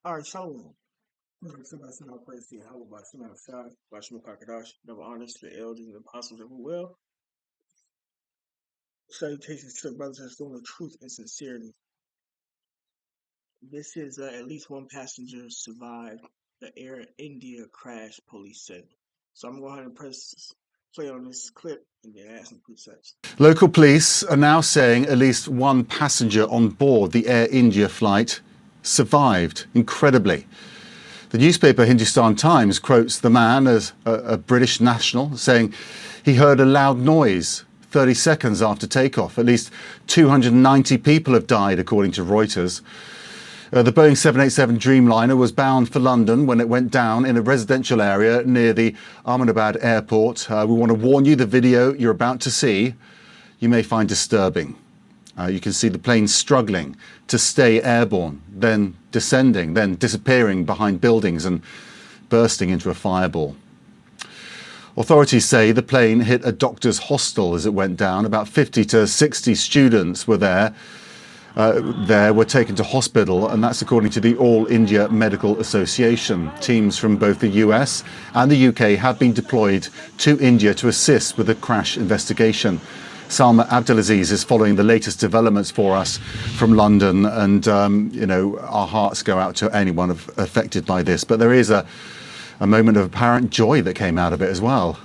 All right, Shalom. Sebastian, I praise the Yahweh by Shema Shai, by Shema Kakadash, never honest, the elders and apostles of who well. Salutations to the brothers and sisters with truth and sincerity. This is at least one passenger survived the Air India crash, police said. So I'm going to go ahead and play on this clip and then add some presets. Local police are now saying at least one passenger on board the Air India flight survived, incredibly. The newspaper Hindustan Times quotes the man as a British national, saying he heard a loud noise 30 seconds after takeoff. At least 290 people have died, according to Reuters. The Boeing 787 Dreamliner was bound for London when it went down in a residential area near the Ahmedabad airport. We want to warn you, the video you're about to see, you may find disturbing. You can see the plane struggling to stay airborne, then descending, then disappearing behind buildings and bursting into a fireball. Authorities say the plane hit a doctor's hostel as it went down. About 50 to 60 students were there. Were taken to hospital, and that's according to the All India Medical Association. Teams from both the US and the UK have been deployed to India to assist with the crash investigation. Salma Abdulaziz is following the latest developments for us from London, and our hearts go out to anyone affected by this. But there is a moment of apparent joy that came out of it as well.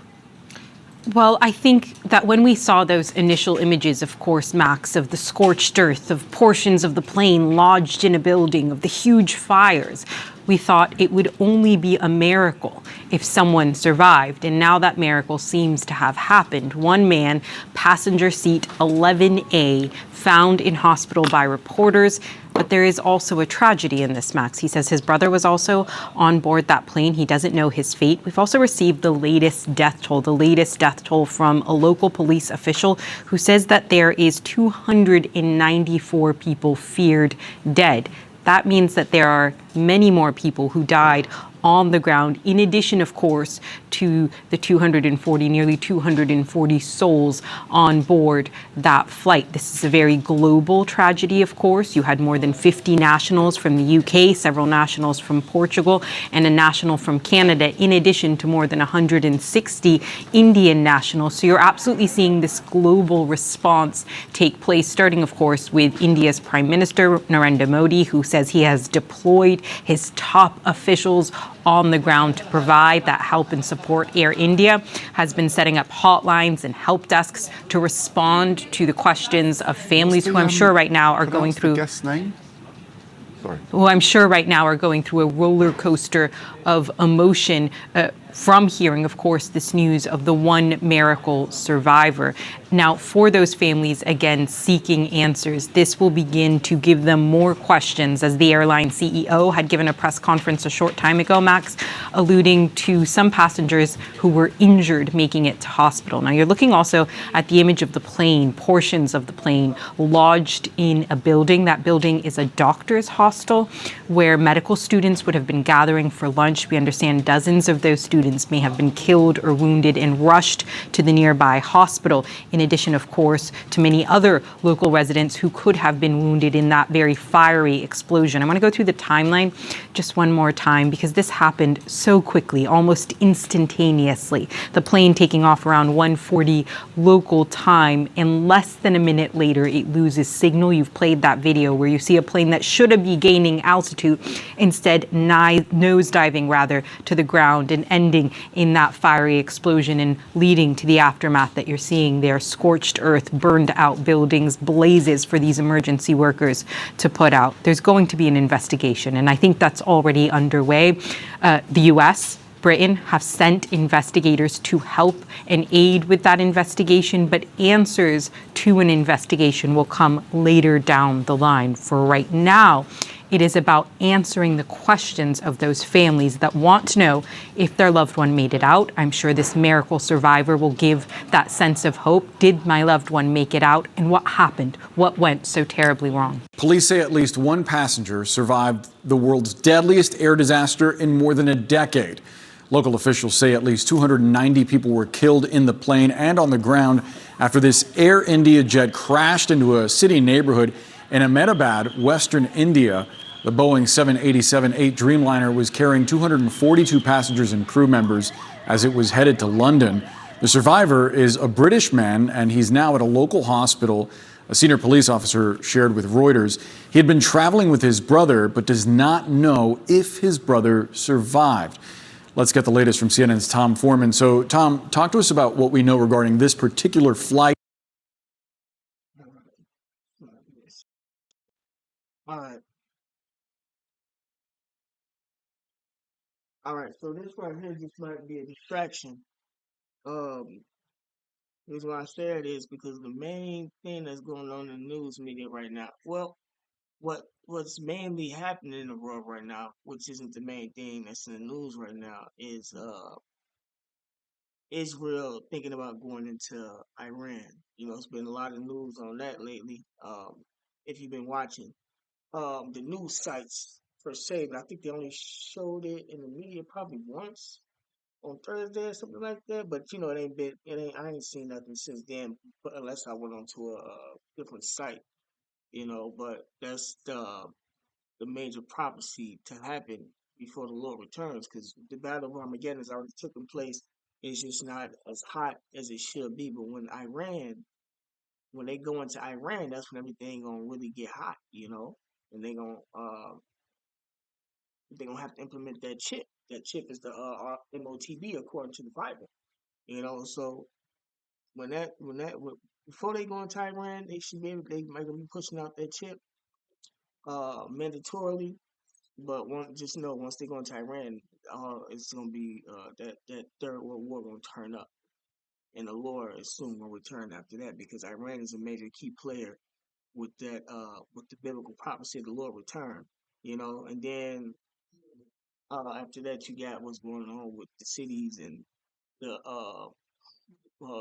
Well, I think that when we saw those initial images, of course, Max, of the scorched earth, of portions of the plane lodged in a building, of the huge fires, we thought it would only be a miracle if someone survived. And now that miracle seems to have happened. One man, passenger seat 11A, found in hospital by reporters. But there is also a tragedy in this, Max. He says his brother was also on board that plane. He doesn't know his fate. We've also received the latest death toll from a local police official who says that there is 294 people feared dead. That means that there are many more people who died on the ground, in addition, of course, to the nearly 240 souls on board that flight. This is a very global tragedy, of course. You had more than 50 nationals from the UK, several nationals from Portugal, and a national from Canada, in addition to more than 160 Indian nationals. So you're absolutely seeing this global response take place, starting, of course, with India's Prime Minister, Narendra Modi, who says he has deployed his top officials on the ground to provide that help and support. Air India has been setting up hotlines and help desks to respond to the questions of families who I'm sure right now are going through. Guest name? Sorry. Who I'm sure right now are going through a roller coaster of emotion from hearing, of course, this news of the one miracle survivor. Now, for those families, again, seeking answers, this will begin to give them more questions, as the airline CEO had given a press conference a short time ago, Max, alluding to some passengers who were injured making it to hospital. Now, you're looking also at the image of the plane, portions of the plane lodged in a building. That building is a doctor's hostel where medical students would have been gathering for lunch. We understand dozens of those students may have been killed or wounded and rushed to the nearby hospital, in addition, of course, to many other local residents who could have been wounded in that very fiery explosion. I want to go through the timeline just one more time because this happened so quickly, almost instantaneously. The plane taking off around 1:40 local time, and less than a minute later, it loses signal. You've played that video where you see a plane that should have been gaining altitude, instead nosediving rather to the ground and ending in that fiery explosion and leading to the aftermath that you're seeing there. Scorched earth, burned out buildings, blazes for these emergency workers to put out. There's going to be an investigation, and I think that's already underway. The US, Britain have sent investigators to help and aid with that investigation, but answers to an investigation will come later down the line. For right now, it is about answering the questions of those families that want to know if their loved one made it out. I'm sure this miracle survivor will give that sense of hope. Did my loved one make it out? And what happened? What went so terribly wrong? Police say at least one passenger survived the world's deadliest air disaster in more than a decade. Local officials say at least 290 people were killed in the plane and on the ground after this Air India jet crashed into a city neighborhood in Ahmedabad, Western India. The Boeing 787-8 Dreamliner was carrying 242 passengers and crew members as it was headed to London. The survivor is a British man, and he's now at a local hospital. A senior police officer shared with Reuters he had been traveling with his brother, but does not know if his brother survived. Let's get the latest from CNN's Tom Foreman. So, Tom, talk to us about what we know regarding this particular flight. All right. All right. So this right here just might be a distraction. Um, the reason why I say it is because the main thing that's going on in the news media right now. Well, what's mainly happening in the world right now, which isn't the main thing that's in the news right now, is Israel thinking about going into Iran. You know, it's been a lot of news on that lately. If you've been watching the news sites per se, but I think they only showed it in the media probably once on Thursday or something like that. But you know, I ain't seen nothing since then, but unless I went onto a different site, you know. But that's the major prophecy to happen before the Lord returns, because the battle of Armageddon has already taken place. It's just not as hot as it should be. But when they go into Iran, that's when everything gonna really get hot, you know, and they gonna have to implement that chip. That chip is the MOTB according to the Bible, you know. So before they go into Iran, they might be pushing out that chip mandatorily. But just know once they go into Iran, it's gonna be that third world war gonna turn up, and the Lord is soon gonna return after that, because Iran is a major key player with the biblical prophecy of the Lord return, you know. And then after that, you got what's going on with the cities and the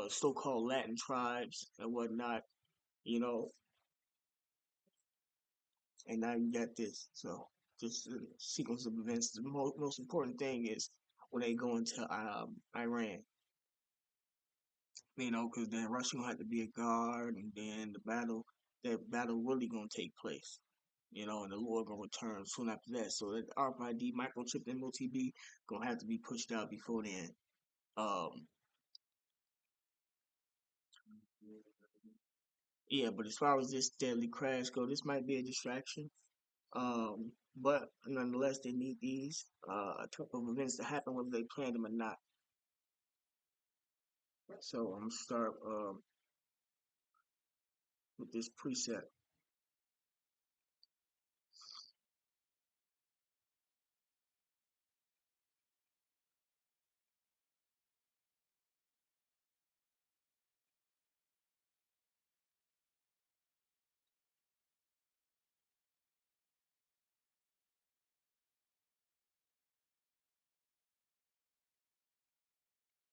so-called Latin tribes and whatnot, you know. And now you got this. So just a sequence of events. The most important thing is when they go into Iran, you know, because then Russia gonna have to be a guard, and then that battle really gonna take place, you know, and the Lord gonna return soon after that. So that RFID microchip MOTB gonna have to be pushed out before then. Um, yeah, but as far as this deadly crash go, this might be a distraction. But nonetheless, they need these type of events to happen whether they plan them or not. So I'm gonna start with this preset.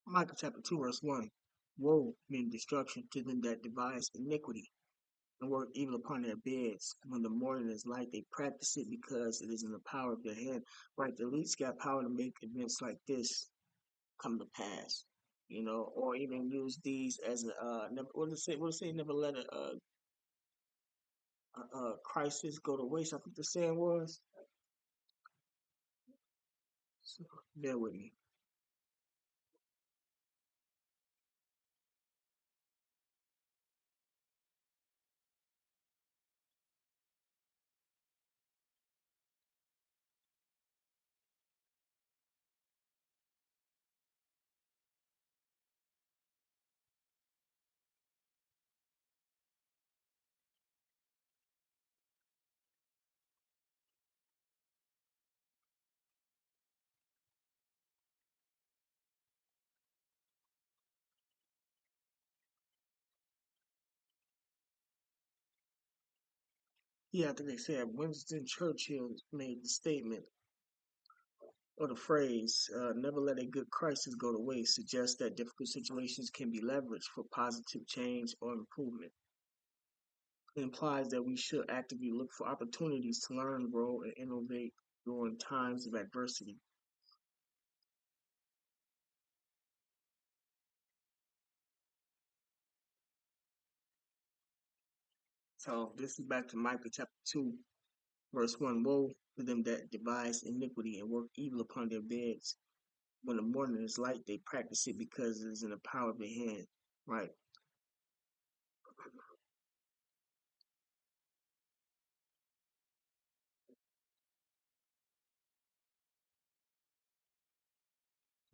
Micah chapter 2, verse 1. Woe, meaning destruction, to them that devise iniquity and work evil upon their beds. When the morning is light, they practice it because it is in the power of their hand. Right, the elites got power to make events like this come to pass, you know, or even use these as a what does it say? What does it say? Never let a crisis go to waste. I think the saying was. So bear with me. Yeah, I think they said Winston Churchill made the statement or the phrase, never let a good crisis go to waste, suggests that difficult situations can be leveraged for positive change or improvement. It implies that we should actively look for opportunities to learn, grow, and innovate during times of adversity. So this is back to Micah chapter 2, Verse 1, woe to them that devise iniquity and work evil upon their beds. When the morning is light, they practice it because it is in the power of their hand. Right.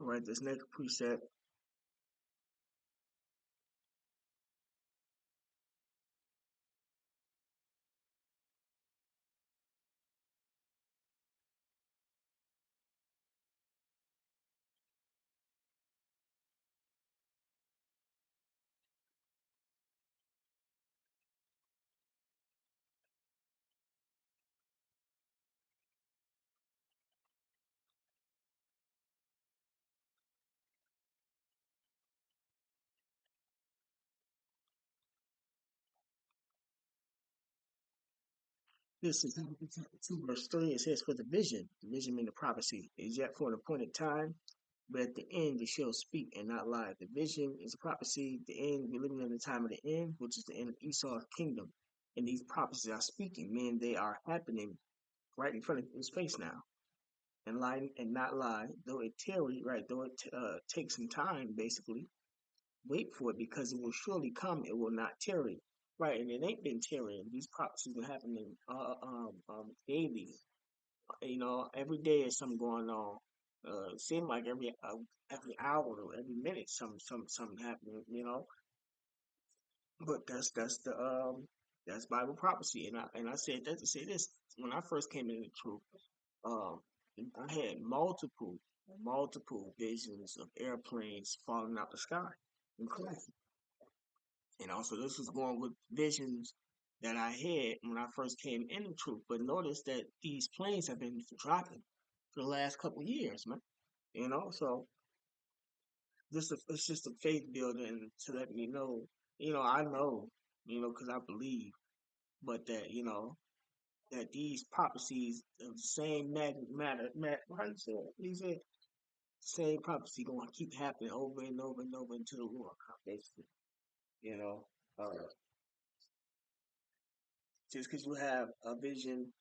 All right, this next precept. This is 2 verse 3. It says, for the vision meaning the prophecy, is yet for an appointed time, but at the end it shall speak and not lie. The vision is a prophecy. The end, we're living in the time of the end, which is the end of Esau's kingdom. And these prophecies are speaking, meaning they are happening right in front of his face now. And lie and not lie, though it tarry, right, though it takes some time, basically, wait for it because it will surely come. It will not tarry. Right, and it ain't been tarrying. These prophecies are happening daily. Every day is something going on. It seems like every hour or every minute something happening. But that's Bible prophecy, and I said that to say this when I first came into the truth. Um, I had multiple visions of airplanes falling out the sky and crashing. And also, this was going with visions that I had when I first came into truth. But notice that these planes have been dropping for the last couple of years, man. So it's just a faith building to let me know. I know, because I believe, but that that these prophecies of the same how you say it? He said same prophecy going to keep happening over and over and over until the Lord comes, basically. You know, uh, just because you have a vision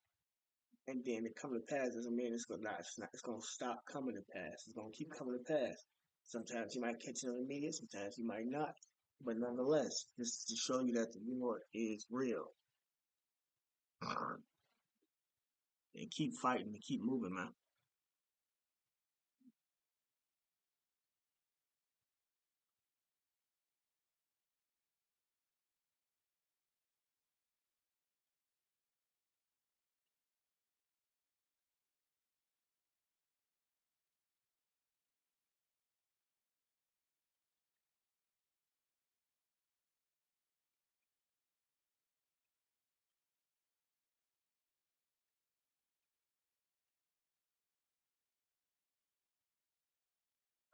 and then it come to pass doesn't mean it's gonna stop coming to pass. It's gonna keep coming to pass. Sometimes you might catch it immediate, sometimes you might not. But nonetheless, this is to show you that the Lord is real. And keep fighting and keep moving, man.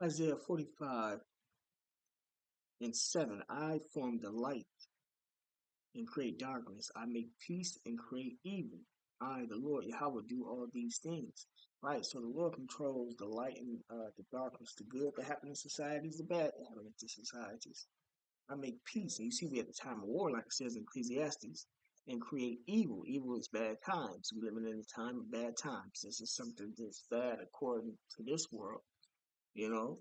Isaiah 45:7. I form the light and create darkness. I make peace and create evil. I, the Lord Yahweh, do all these things. Right, so the Lord controls the light and the darkness, the good that happen in societies, the bad that happen in societies. I make peace, and you see we at the time of war, like it says in Ecclesiastes, and create evil. Evil is bad times. We're living in a time of bad times. This is something that's bad according to this world, you know.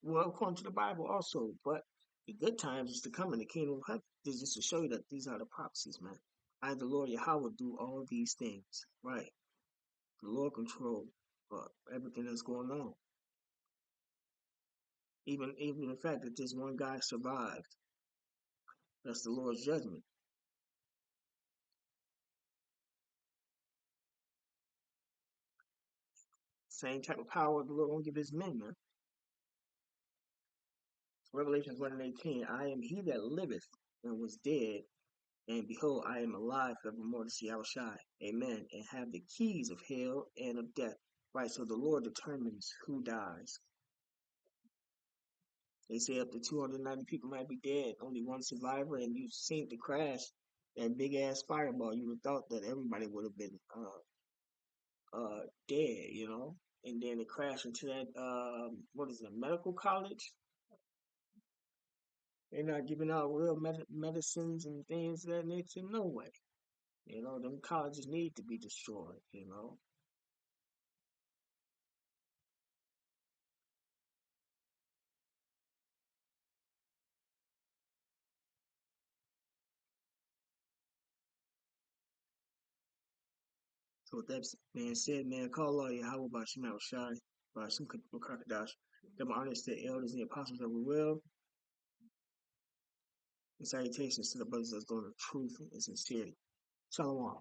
Well, according to the Bible also, but the good times is to come in the kingdom of heaven. This is just to show you that these are the prophecies, man. I, the Lord Yahweh, do all these things. Right. The Lord control everything that's going on. Even the fact that this one guy survived, that's the Lord's judgment. Same type of power the Lord won't give his men, man. Revelations 1:18. I am he that liveth and was dead, and behold, I am alive forevermore to see Yahushai. Amen. And have the keys of hell and of death. Right, so the Lord determines who dies. They say up to 290 people might be dead, only one survivor, and you seen the crash, that big ass fireball. You would have thought that everybody would have been dead, And then it crashed into that what is it, medical college? They're not giving out real medicines and things of that nature. No way. You know, them colleges need to be destroyed, you know. So with that being said, man, call lawyer, how about you, man, Rashad? About some crocodiles. Them honest, the elders, and the apostles of the will. And salutations to the brothers that's going to truth and sincerity. Shalom.